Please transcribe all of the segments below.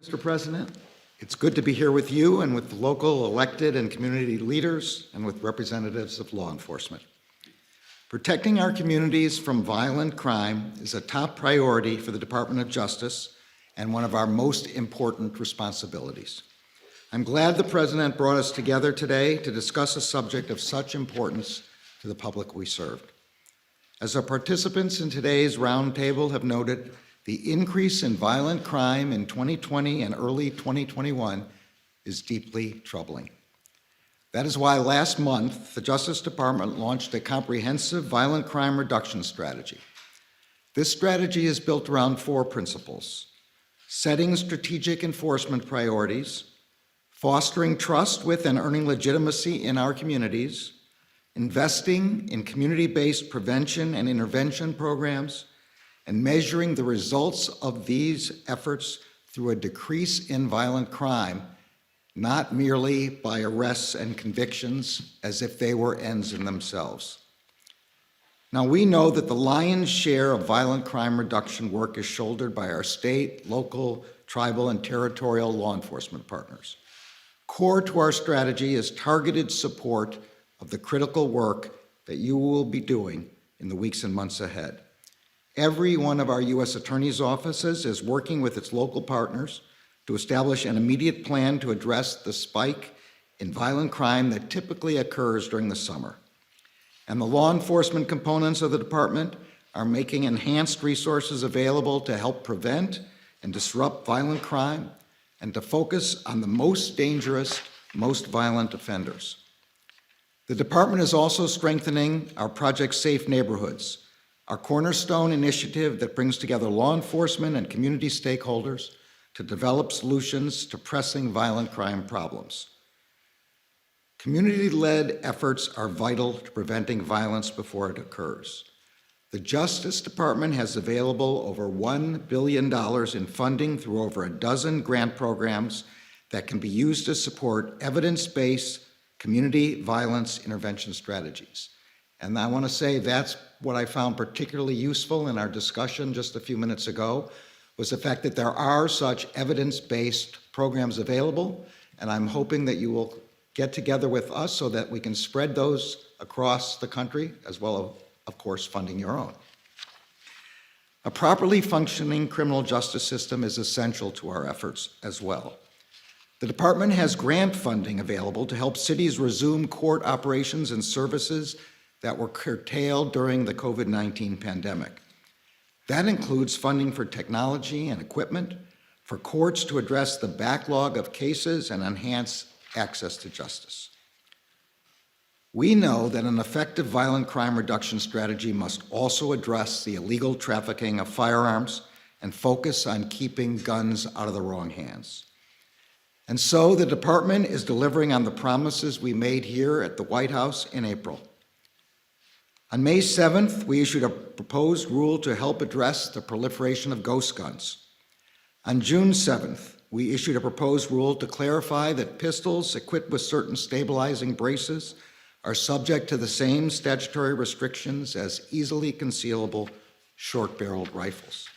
Mr. President, it's good to be here with you and with local elected and community leaders and with representatives of law enforcement. Protecting our communities from violent crime is a top priority for the Department of Justice and one of our most important responsibilities. I'm glad the President brought us together today to discuss a subject of such importance to the public we serve. As our participants in today's roundtable have noted, the increase in violent crime in 2020 and early 2021 is deeply troubling. That is why last month, the Justice Department launched a comprehensive violent crime reduction strategy. This strategy is built around four principles: setting strategic enforcement priorities, fostering trust with and earning legitimacy in our communities, investing in community-based prevention and intervention programs, and measuring the results of these efforts through a decrease in violent crime, not merely by arrests and convictions as if they were ends in themselves. Now, we know that the lion's share of violent crime reduction work is shouldered by our state, local, tribal, and territorial law enforcement partners. Core to our strategy is targeted support of the critical work that you will be doing in the weeks and months ahead. Every one of our U.S. Attorney's offices is working with its local partners to establish an immediate plan to address the spike in violent crime that typically occurs during the summer. And the law enforcement components of the department are making enhanced resources available to help prevent and disrupt violent crime and to focus on the most dangerous, most violent offenders. The department is also strengthening our Project Safe Neighborhoods, our cornerstone initiative that brings together law enforcement and community stakeholders to develop solutions to pressing violent crime problems. Community-led efforts are vital to preventing violence before it occurs. The Justice Department has available over $1 billion in funding through over a dozen grant programs that can be used to support evidence-based community violence intervention strategies. And I want to say that's what I found particularly useful in our discussion just a few minutes ago, was the fact that there are such evidence-based programs available, and I'm hoping that you will get together with us so that we can spread those across the country, as well as, of course, funding your own. A properly functioning criminal justice system is essential to our efforts as well. The department has grant funding available to help cities resume court operations and services that were curtailed during the COVID-19 pandemic. That includes funding for technology and equipment, for courts to address the backlog of cases and enhance access to justice. We know that an effective violent crime reduction strategy must also address the illegal trafficking of firearms and focus on keeping guns out of the wrong hands. And so the department is delivering on the promises we made here at the White House in April. On May 7th, we issued a proposed rule to help address the proliferation of ghost guns. On June 7th, we issued a proposed rule to clarify that pistols equipped with certain stabilizing braces are subject to the same statutory restrictions as easily concealable short-barreled rifles.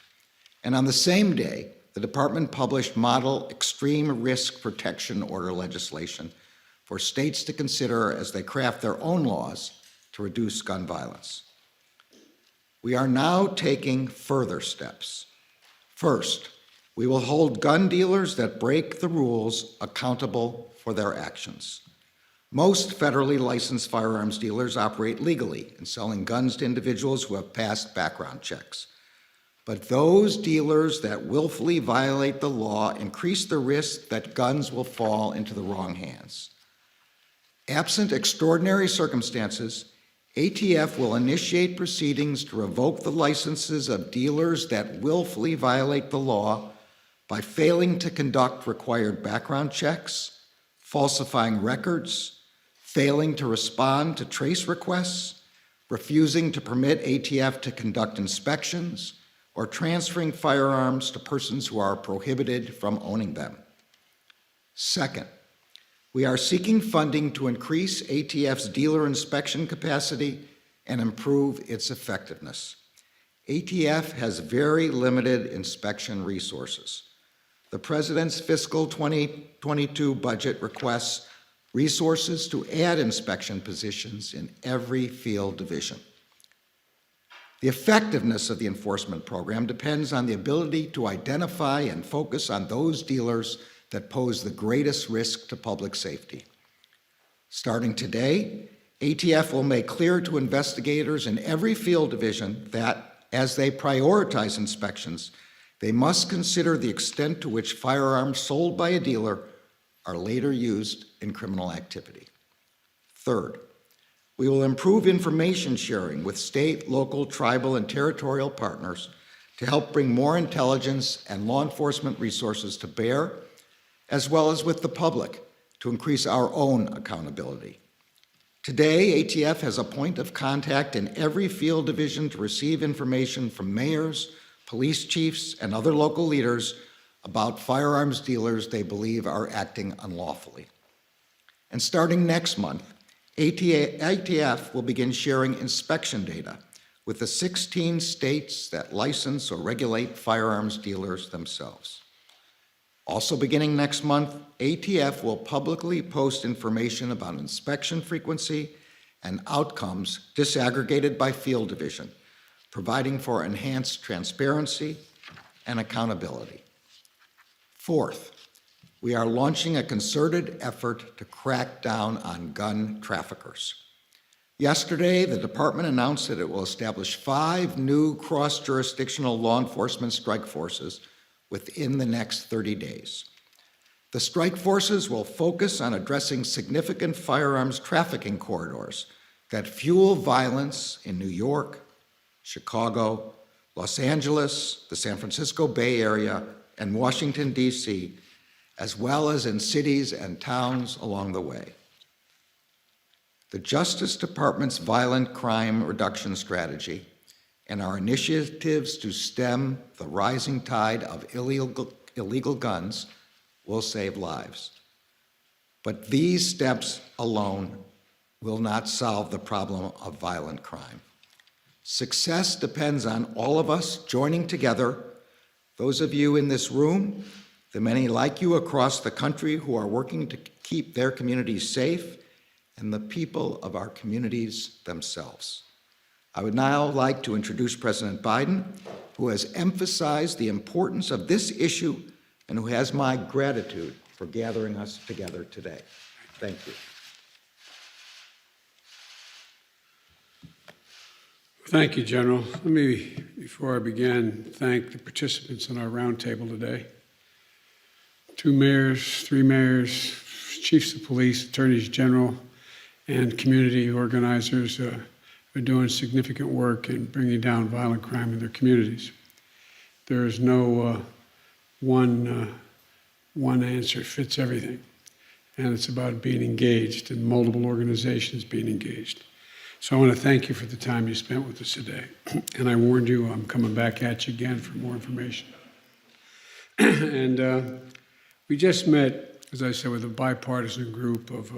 And on the same day, the department published model extreme risk protection order legislation for states to consider as they craft their own laws to reduce gun violence. We are now taking further steps. First, we will hold gun dealers that break the rules accountable for their actions. Most federally licensed firearms dealers operate legally in selling guns to individuals who have passed background checks. But those dealers that willfully violate the law increase the risk that guns will fall into the wrong hands. Absent extraordinary circumstances, ATF will initiate proceedings to revoke the licenses of dealers that willfully violate the law by failing to conduct required background checks, falsifying records, failing to respond to trace requests, refusing to permit ATF to conduct inspections, or transferring firearms to persons who are prohibited from owning them. Second, we are seeking funding to increase ATF's dealer inspection capacity and improve its effectiveness. ATF has very limited inspection resources. the President's fiscal 2022 budget requests resources to add inspection positions in every field division. The effectiveness of the enforcement program depends on the ability to identify and focus on those dealers that pose the greatest risk to public safety. Starting today, ATF will make clear to investigators in every field division that, as they prioritize inspections, they must consider the extent to which firearms sold by a dealer are later used in criminal activity. Third, we will improve information sharing with state, local, tribal, and territorial partners to help bring more intelligence and law enforcement resources to bear, as well as with the public to increase our own accountability. Today, ATF has a point of contact in every field division to receive information from mayors, police chiefs, and other local leaders about firearms dealers they believe are acting unlawfully. And starting next month, ATF will begin sharing inspection data with the 16 states that license or regulate firearms dealers themselves. Also beginning next month, ATF will publicly post information about inspection frequency and outcomes disaggregated by field division, providing for enhanced transparency and accountability. Fourth, we are launching a concerted effort to crack down on gun traffickers. Yesterday, the department announced that it will establish 5 new cross-jurisdictional law enforcement strike forces within the next 30 days. The strike forces will focus on addressing significant firearms trafficking corridors that fuel violence in New York, Chicago, Los Angeles, the San Francisco Bay Area, and Washington, D.C., as well as in cities and towns along the way. The Justice Department's violent crime reduction strategy and our initiatives to stem the rising tide of illegal guns will save lives. But these steps alone will not solve the problem of violent crime. Success depends on all of us joining together, those of you in this room, the many like you across the country who are working to keep their communities safe, and the people of our communities themselves. I would now like to introduce President Biden, who has emphasized the importance of this issue and who has my gratitude for gathering us together today. Thank you. Thank you, General. Let me, before I begin, thank the participants in our roundtable today. 2 mayors, 3 mayors, chiefs of police, attorneys general, and community organizers are doing significant work in bringing down violent crime in their communities. There is no one answer fits everything, and it's about being engaged and multiple organizations being engaged. So I want to thank you for the time you spent with us today. And I warned you I'm coming back at you again for more information. And we just met, as I said, with a bipartisan group of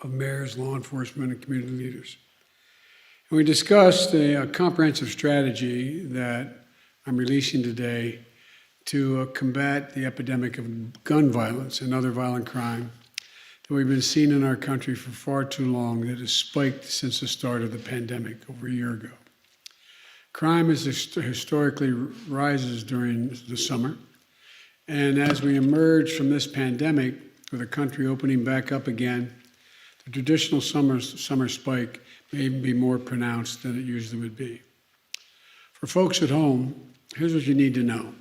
mayors, law enforcement, and community leaders. And we discussed a comprehensive strategy that I'm releasing today to combat the epidemic of gun violence and other violent crime that we've been seeing in our country for far too long, that has spiked since the start of the pandemic over a year ago. Crime historically rises during the summer, and as we emerge from this pandemic, with the country opening back up again, the traditional summer spike may even be more pronounced than it usually would be. For folks at home, here's what you need to know.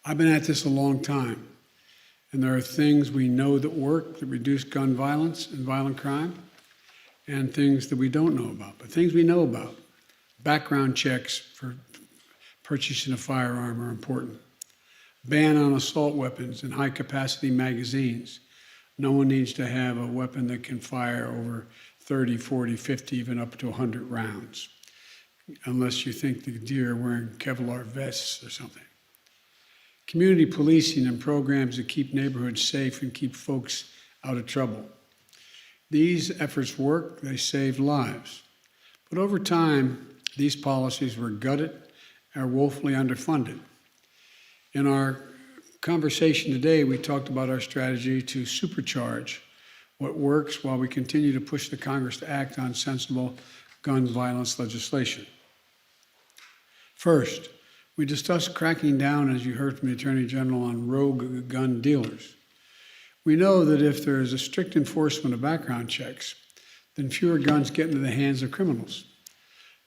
I've been at this a long time, and there are things we know that work that reduce gun violence and violent crime, and things that we don't know about. But things we know about, background checks for purchasing a firearm are important. Ban on assault weapons and high-capacity magazines. No one needs to have a weapon that can fire over 30, 40, 50, even up to 100 rounds, unless you think the deer are wearing Kevlar vests or something. Community policing and programs that keep neighborhoods safe and keep folks out of trouble. These efforts work, they save lives. But over time, these policies were gutted and are woefully underfunded. In our conversation today, we talked about our strategy to supercharge what works while we continue to push the Congress to act on sensible gun violence legislation. First, we discussed cracking down, as you heard from the Attorney General, on rogue gun dealers. We know that if there is a strict enforcement of background checks, then fewer guns get into the hands of criminals.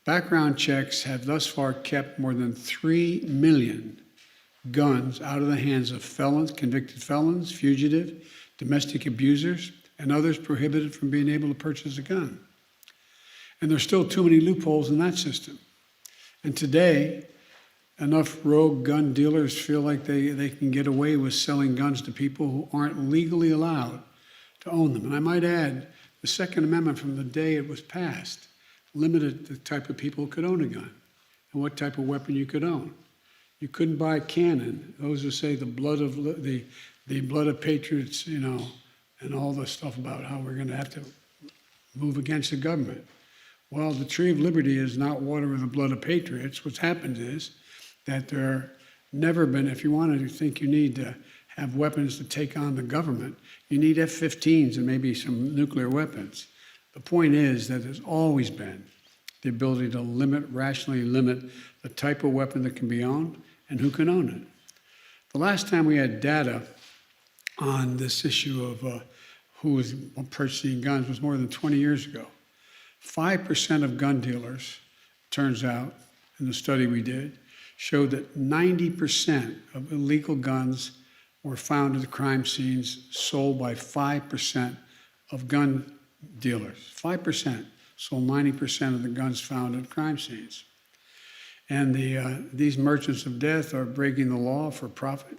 Background checks have thus far kept more than 3 million guns out of the hands of felons, convicted felons, fugitive, domestic abusers, and others prohibited from being able to purchase a gun. And there's still too many loopholes in that system. And today, enough rogue gun dealers feel like they can get away with selling guns to people who aren't legally allowed to own them. And I might add, the Second Amendment from the day it was passed limited the type of people who could own a gun and what type of weapon you could own. You couldn't buy a cannon. Those who say the blood of patriots, and all the stuff about how we're going to have to move against the government. Well, the tree of liberty is not water with the blood of patriots. What's happened is that there never been, if you want to think you need to have weapons to take on the government, you need F-15s and maybe some nuclear weapons. The point is that there's always been the ability to rationally limit the type of weapon that can be owned and who can own it. The last time we had data on this issue of who was purchasing guns was more than 20 years ago. 5% of gun dealers, turns out, in the study we did, showed that 90% of illegal guns were found at the crime scenes sold by 5% of gun dealers. 5% sold 90% of the guns found at crime scenes. And these merchants of death are breaking the law for profit.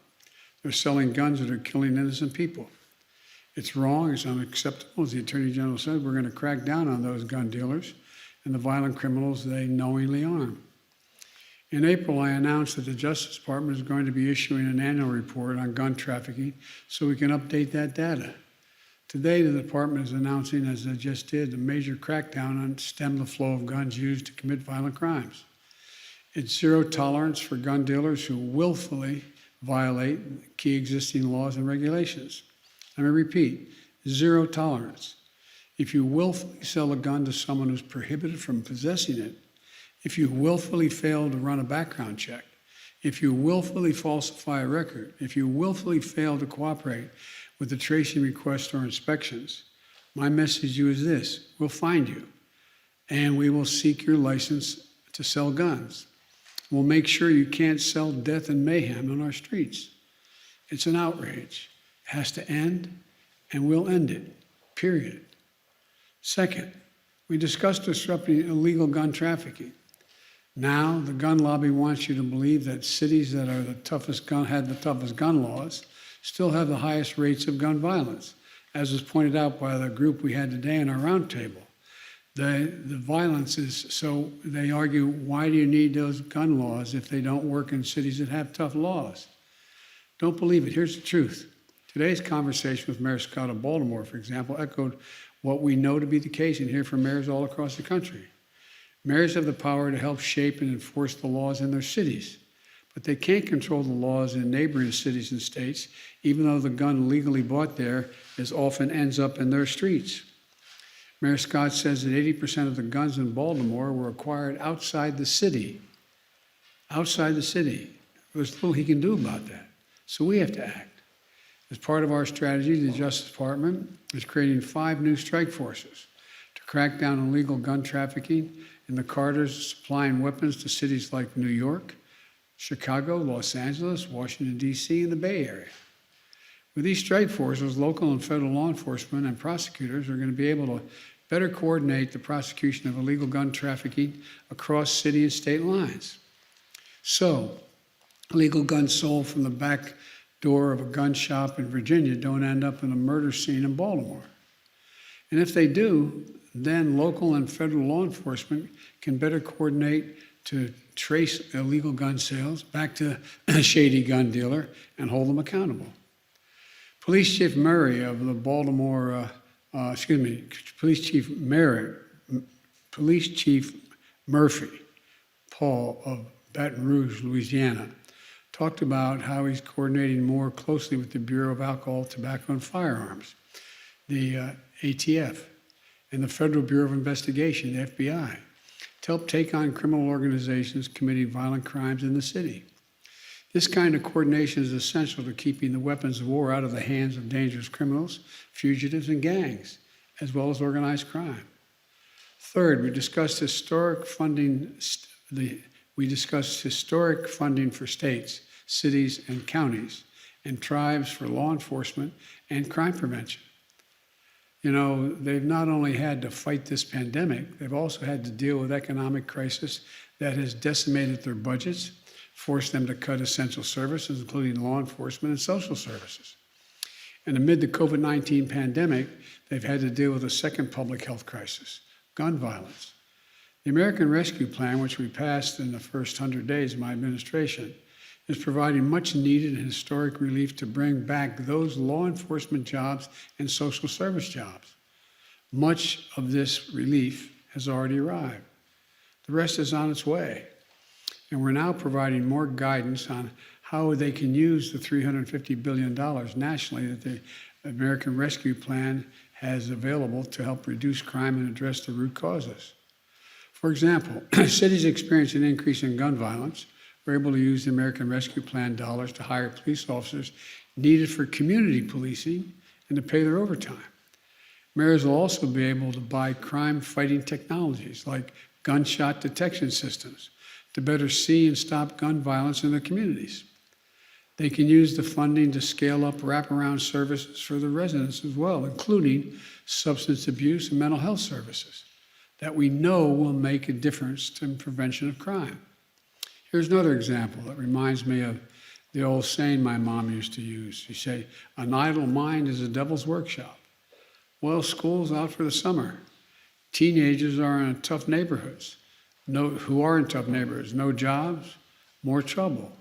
They're selling guns that are killing innocent people. It's wrong, it's unacceptable. As the Attorney General said, we're going to crack down on those gun dealers and the violent criminals they knowingly arm. In April, I announced that the Justice Department is going to be issuing an annual report on gun trafficking so we can update that data. Today, the department is announcing, as I just did, a major crackdown on stem the flow of guns used to commit violent crimes. It's zero tolerance for gun dealers who willfully violate key existing laws and regulations. Let me repeat, zero tolerance. If you willfully sell a gun to someone who's prohibited from possessing it, if you willfully fail to run a background check, if you willfully falsify a record, if you willfully fail to cooperate with the tracing requests or inspections, my message to you is this: we'll find you, and we will seek your license to sell guns. We'll make sure you can't sell death and mayhem on our streets. It's an outrage. It has to end, and we'll end it, period. Second, we discussed disrupting illegal gun trafficking. Now, the gun lobby wants you to believe that cities that are had the toughest gun laws still have the highest rates of gun violence, as was pointed out by the group we had today in our roundtable. The violence is, so they argue, why do you need those gun laws if they don't work in cities that have tough laws? Don't believe it. Here's the truth. Today's conversation with Mayor Scott of Baltimore, for example, echoed what we know to be the case and hear from mayors all across the country. Mayors have the power to help shape and enforce the laws in their cities, but they can't control the laws in neighboring cities and states, even though the gun legally bought there often ends up in their streets. Mayor Scott says that 80% of the guns in Baltimore were acquired outside the city. Outside the city. There's little he can do about that. So we have to act. As part of our strategy, the Justice Department is creating 5 new strike forces to crack down on illegal gun trafficking in the corridors supplying weapons to cities like New York, Chicago, Los Angeles, Washington, D.C., and the Bay Area. With these strike forces, local and federal law enforcement and prosecutors are going to be able to better coordinate the prosecution of illegal gun trafficking across city and state lines. So, illegal guns sold from the back door of a gun shop in Virginia don't end up in a murder scene in Baltimore. And if they do, then local and federal law enforcement can better coordinate to trace illegal gun sales back to a shady gun dealer and hold them accountable. Police Chief Murray of the Police Chief Murphy, Paul of Baton Rouge, Louisiana, talked about how he's coordinating more closely with the Bureau of Alcohol, Tobacco, and Firearms, the ATF, and the Federal Bureau of Investigation, the FBI, to help take on criminal organizations committing violent crimes in the city. This kind of coordination is essential to keeping the weapons of war out of the hands of dangerous criminals, fugitives, and gangs, as well as organized crime. Third, we discussed historic funding for states, cities, and counties, and tribes for law enforcement and crime prevention. You know, they've not only had to fight this pandemic, they've also had to deal with economic crisis that has decimated their budgets, forced them to cut essential services, including law enforcement and social services. And amid the COVID-19 pandemic, they've had to deal with a second public health crisis, gun violence. The American Rescue Plan, which we passed in the first 100 days of my administration, is providing much needed and historic relief to bring back those law enforcement jobs and social service jobs. Much of this relief has already arrived. The rest is on its way. And we're now providing more guidance on how they can use the $350 billion nationally that the American Rescue Plan has available to help reduce crime and address the root causes. For example, cities experiencing an increase in gun violence were able to use the American Rescue Plan dollars to hire police officers needed for community policing and to pay their overtime. Mayors will also be able to buy crime-fighting technologies like gunshot detection systems to better see and stop gun violence in their communities. They can use the funding to scale up wraparound services for the residents as well, including substance abuse and mental health services that we know will make a difference in prevention of crime. Here's another example that reminds me of the old saying my mom used to use. She said, "An idle mind is a devil's workshop." Well, school's out for the summer. Teenagers are in tough neighborhoods. No jobs, more trouble.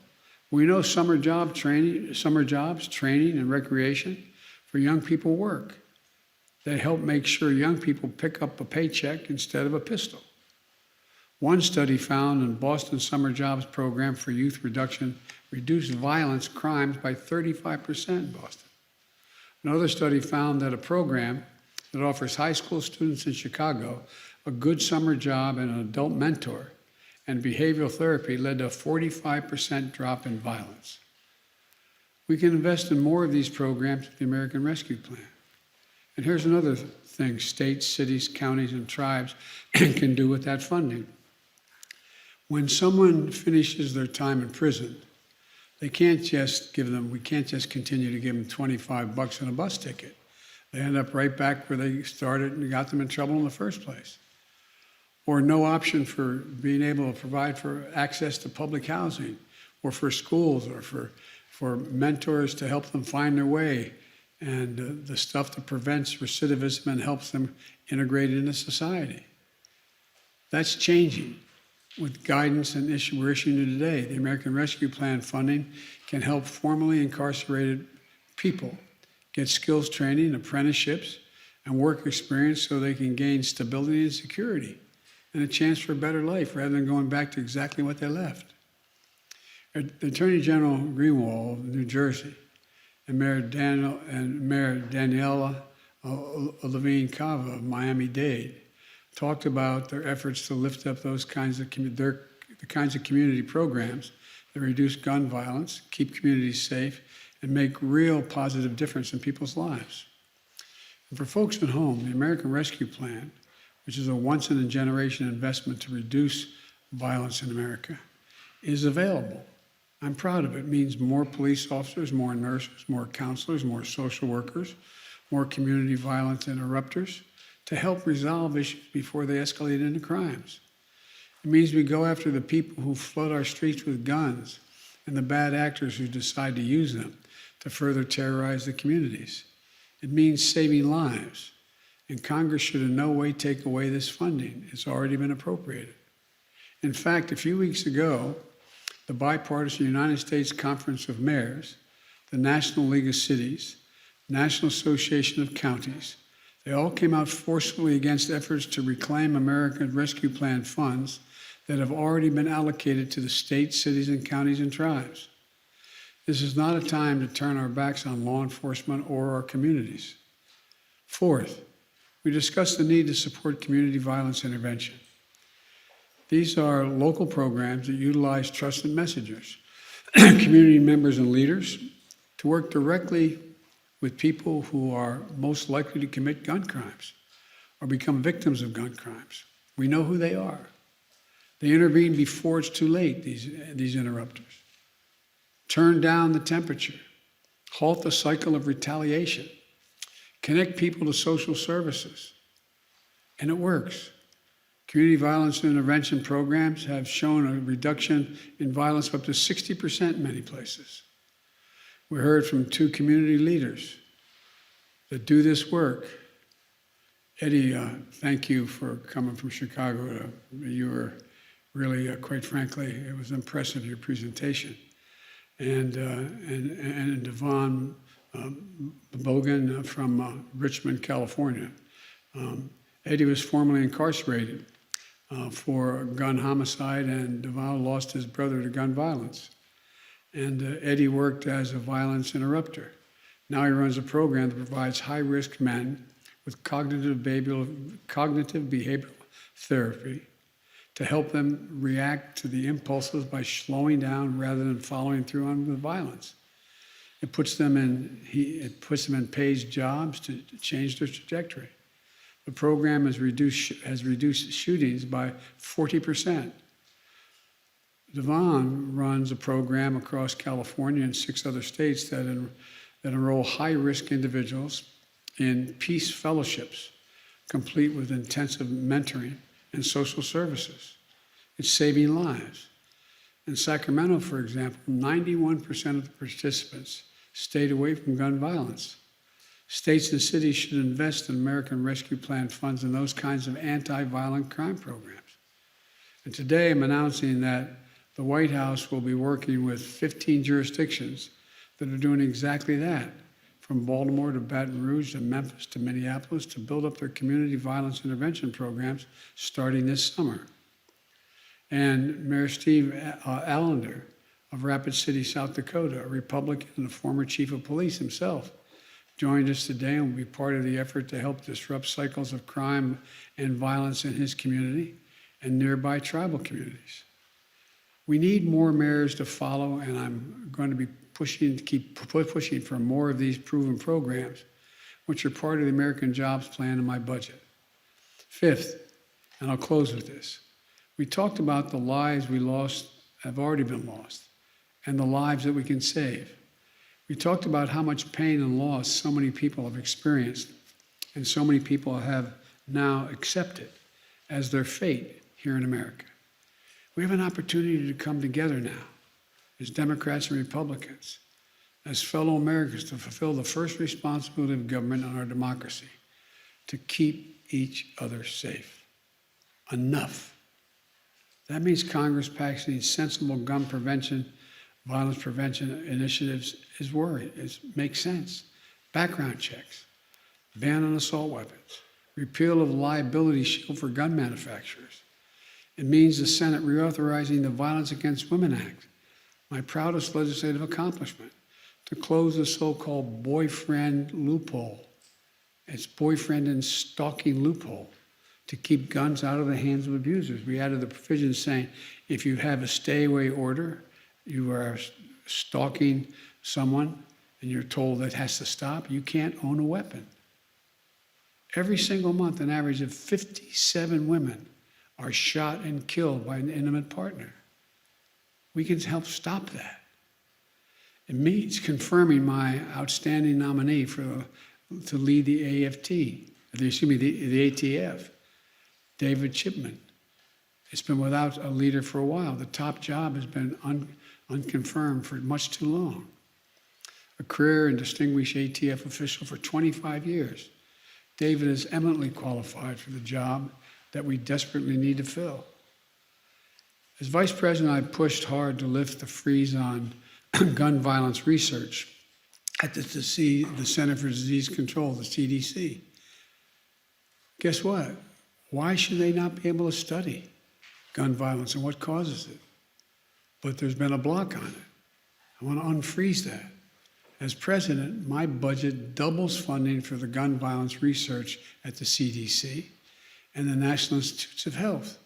We know summer jobs, training, and recreation for young people work. They help make sure young people pick up a paycheck instead of a pistol. One study found in Boston Summer Jobs Program for Youth Reduction reduced violence crimes by 35% in Boston. Another study found that a program that offers high school students in Chicago a good summer job and an adult mentor and behavioral therapy led to a 45% drop in violence. We can invest in more of these programs with the American Rescue Plan. And here's another thing states, cities, counties, and tribes can do with that funding. When someone finishes their time in prison, we can't just continue to give them $25 and a bus ticket. They end up right back where they started and got them in trouble in the first place. Or no option for being able to provide for access to public housing, or for schools, or for mentors to help them find their way, and the stuff that prevents recidivism and helps them integrate into society. That's changing with guidance and we're issuing today. The American Rescue Plan funding can help formerly incarcerated people get skills training, apprenticeships, and work experience so they can gain stability and security and a chance for a better life rather than going back to exactly what they left. Attorney General Greenwald of New Jersey and Mayor Daniela Levine Cava of Miami-Dade talked about their efforts to lift up the kinds of community programs that reduce gun violence, keep communities safe, and make real positive difference in people's lives. And for folks at home, the American Rescue Plan, which is a once-in-a-generation investment to reduce violence in America, is available. I'm proud of it. It means more police officers, more nurses, more counselors, more social workers, more community violence interrupters to help resolve issues before they escalate into crimes. It means we go after the people who flood our streets with guns and the bad actors who decide to use them to further terrorize the communities. It means saving lives. And Congress should in no way take away this funding. It's already been appropriated. In fact, a few weeks ago, the bipartisan United States Conference of Mayors, the National League of Cities, National Association of Counties, they all came out forcefully against efforts to reclaim American Rescue Plan funds that have already been allocated to the states, cities, and counties and tribes. This is not a time to turn our backs on law enforcement or our communities. Fourth, we discussed the need to support community violence intervention. These are local programs that utilize trusted messengers, community members and leaders to work directly with people who are most likely to commit gun crimes or become victims of gun crimes. We know who they are. They intervene before it's too late, these interrupters. Turn down the temperature, halt the cycle of retaliation, connect people to social services, and it works. Community violence intervention programs have shown a reduction in violence of up to 60% in many places. We heard from 2 community leaders that do this work. Eddie, thank you for coming from Chicago. You were really, quite frankly, it was impressive, your presentation. And Devon Bogan from Richmond, California. Eddie was formerly incarcerated for gun homicide, and Devon lost his brother to gun violence. And Eddie worked as a violence interrupter. Now he runs a program that provides high-risk men with cognitive behavioral therapy to help them react to the impulses by slowing down rather than following through on the violence. It puts them in paid jobs to change their trajectory. The program has reduced shootings by 40%. Devon runs a program across California and 6 other states that enroll high-risk individuals in peace fellowships, complete with intensive mentoring and social services. It's saving lives. In Sacramento, for example, 91% of the participants stayed away from gun violence. States and cities should invest in American Rescue Plan funds in those kinds of anti-violent crime programs. And today I'm announcing that the White House will be working with 15 jurisdictions that are doing exactly that, from Baltimore to Baton Rouge to Memphis to Minneapolis, to build up their community violence intervention programs starting this summer. And Mayor Steve Allender of Rapid City, South Dakota, a Republican and a former chief of police himself, joined us today and will be part of the effort to help disrupt cycles of crime and violence in his community and nearby tribal communities. We need more mayors to follow, and I'm going to be keep pushing for more of these proven programs, which are part of the American Jobs Plan in my budget. Fifth, and I'll close with this, we talked about the lives we lost, have already been lost, and the lives that we can save. We talked about how much pain and loss so many people have experienced, and so many people have now accepted as their fate here in America. We have an opportunity to come together now as Democrats and Republicans, as fellow Americans, to fulfill the first responsibility of government on our democracy, to keep each other safe. Enough. That means Congress passing sensible gun prevention, violence prevention initiatives makes sense. Background checks, ban on assault weapons, repeal of the liability shield for gun manufacturers. It means the Senate reauthorizing the Violence Against Women Act, my proudest legislative accomplishment, to close the so-called boyfriend loophole. It's boyfriend and stalking loophole to keep guns out of the hands of abusers. We added the provision saying if you have a stay-away order, you are stalking someone and you're told that has to stop, you can't own a weapon. Every single month, an average of 57 women are shot and killed by an intimate partner. We can help stop that. It means confirming my outstanding nominee to lead the the ATF, David Chipman. It's been without a leader for a while. The top job has been unconfirmed for much too long. A career and distinguished ATF official for 25 years, David is eminently qualified for the job that we desperately need to fill. As Vice President, I pushed hard to lift the freeze on gun violence research at the Center for Disease Control, the CDC. Guess what? Why should they not be able to study gun violence and what causes it? But there's been a block on it. I want to unfreeze that. As president, my budget doubles funding for the gun violence research at the CDC and the National Institutes of Health,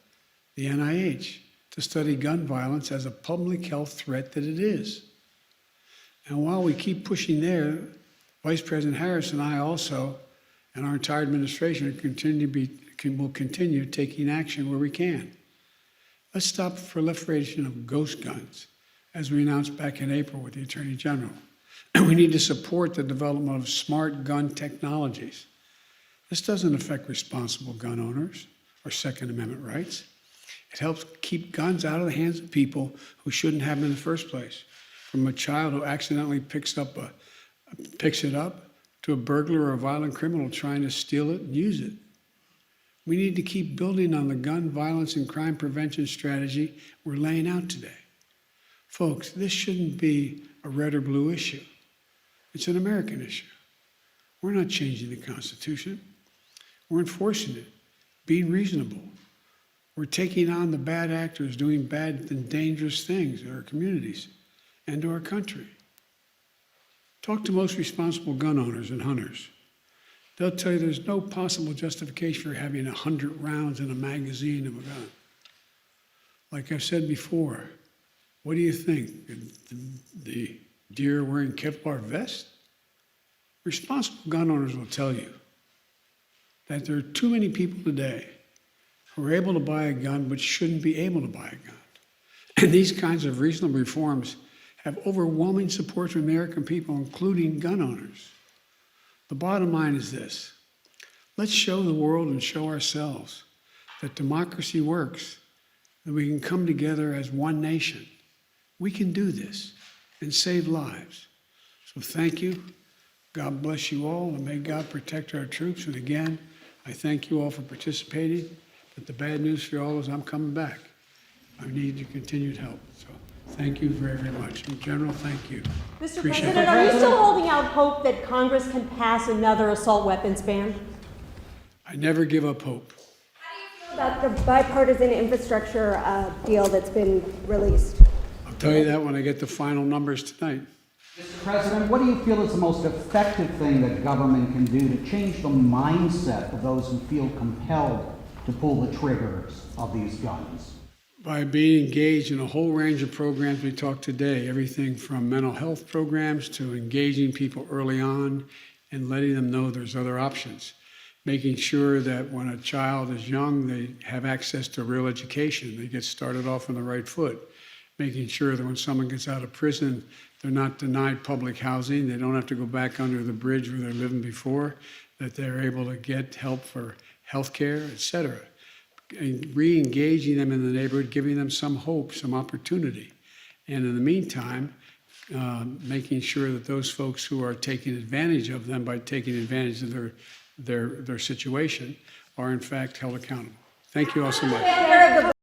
the NIH, to study gun violence as a public health threat that it is. And while we keep pushing there, Vice President Harris and I also, and our entire administration, will continue taking action where we can. Let's stop the proliferation of ghost guns, as we announced back in April with the Attorney General. We need to support the development of smart gun technologies. This doesn't affect responsible gun owners or Second Amendment rights. It helps keep guns out of the hands of people who shouldn't have them in the first place, from a child who accidentally picks it up to a burglar or a violent criminal trying to steal it and use it. We need to keep building on the gun violence and crime prevention strategy we're laying out today. Folks, this shouldn't be a red or blue issue. It's an American issue. We're not changing the Constitution. We're enforcing it, being reasonable. We're taking on the bad actors doing bad and dangerous things in our communities and to our country. Talk to most responsible gun owners and hunters. They'll tell you there's no possible justification for having 100 rounds in a magazine of a gun. Like I've said before, what do you think? The deer wearing Kevlar vest? Responsible gun owners will tell you that there are too many people today who are able to buy a gun but shouldn't be able to buy a gun. And these kinds of reasonable reforms have overwhelming support from the American people, including gun owners. The bottom line is this: let's show the world and show ourselves that democracy works, that we can come together as one nation. We can do this and save lives. So thank you. God bless you all, and may God protect our troops. And again, I thank you all for participating. But the bad news for you all is I'm coming back. I need your continued help. So thank you very, very much. In general, thank you. Mr. Appreciate President, are you still holding out hope that Congress can pass another assault weapons ban? I never give up hope. About the bipartisan infrastructure deal that's been released. I'll tell you that when I get the final numbers tonight. Mr. President, what do you feel is the most effective thing that government can do to change the mindset of those who feel compelled to pull the triggers of these guns? By being engaged in a whole range of programs we talked today, everything from mental health programs to engaging people early on and letting them know there's other options. Making sure that when a child is young, they have access to real education. They get started off on the right foot. Making sure that when someone gets out of prison, they're not denied public housing. They don't have to go back under the bridge where they're living before, that they're able to get help for health care, et cetera. And re-engaging them in the neighborhood, giving them some hope, some opportunity. And in the meantime, making sure that those folks who are taking advantage of them by taking advantage of their situation are in fact held accountable. Thank you all so much.